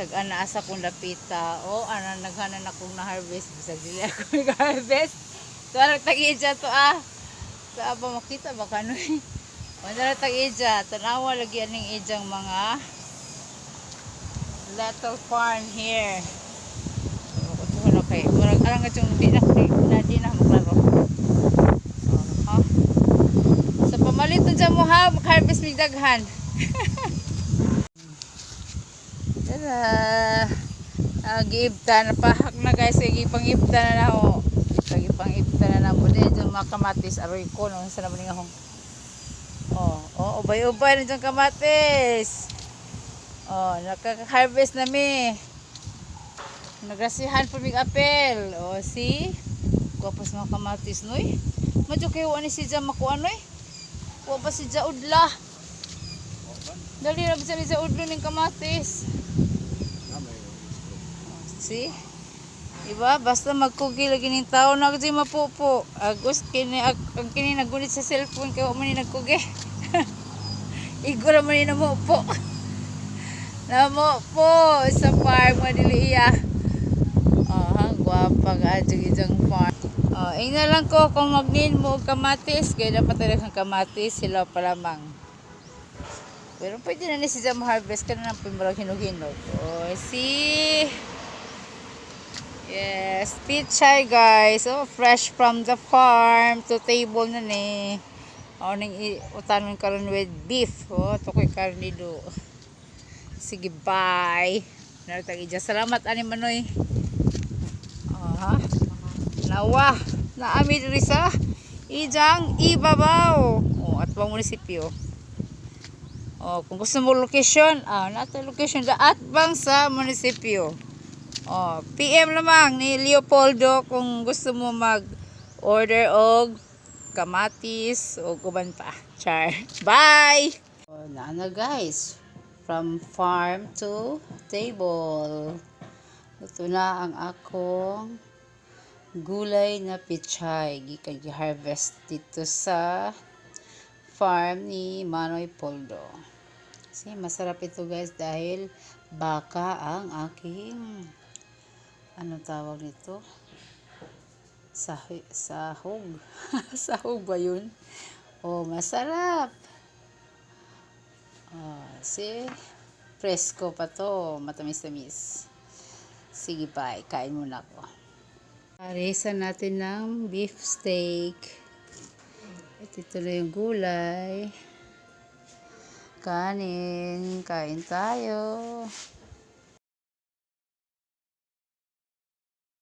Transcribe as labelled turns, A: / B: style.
A: tag-ana asa kong lapita. O, ana, naghanan akong na-harvest. Bisag dili ako nag-harvest. So, ano tag-idya to Saan ba makita ba kanoy? Wala tag-idya. Tanawa lagi aning idyang mga little farm here. So, wala kay. Murag alang nga yung di na maklaro. So, pamalit na dyan mo ha. Mag-harvest mig daghan. Giibta na pahak na guys, gipangibta na ho. Gipangibta na mo din yung mga kamatis aroy ko no sa naman nga hong. Ubay-ubay na yung kamatis. Nakaka-harvest na mi. Nagrasihan po mig apel. See? Guwapos mga kamatis noy. Madyo kayo ani si Jam makuan noy. Wa pa si Jaudla. Dali na ba sa udlo ning kamatis. See? Diba? Basta magkugi lagi ng tao na kasi mapupo. Agos kini nagunit sa cellphone kaya man ni nagkugi. Igura man ni namupo. Namupo sa farm mo dili iya. Guwapa ka adjang farm. Ina lang ko kung magnin mo kamatis, kaya dapat talagang kamatis sila pa lamang. Pero pwede na ni si Jam harvest ka na ng pimbarang hinog-hinog. See? Yes, pichay guys. Fresh from the farm to table na ni. Ning utanon karon with beef. Tokoy karnido. Sige, bye. Nartag salamat ani manoy. Nawa, naami diri sa ijang ibabaw. At bang munisipyo. Kung gusto mo location, nato location at bang sa munisipyo. PM lamang ni Leopoldo kung gusto mo mag-order og kamatis o uban pa. Char. Bye! Na guys, from farm to table. Ito na ang akong gulay na pichay. Gikan gi-harvest dito sa farm ni Manoy Poldo. Kasi masarap ito guys dahil baka ang aking anong tawag nito? Sahog. Sahog ba yun? Masarap. Presko pa to. Matamis-tamis. Sige, bye. Kain muna ako. Arisan natin ng beef steak. Ito na yung gulay. Kanin. Kain tayo.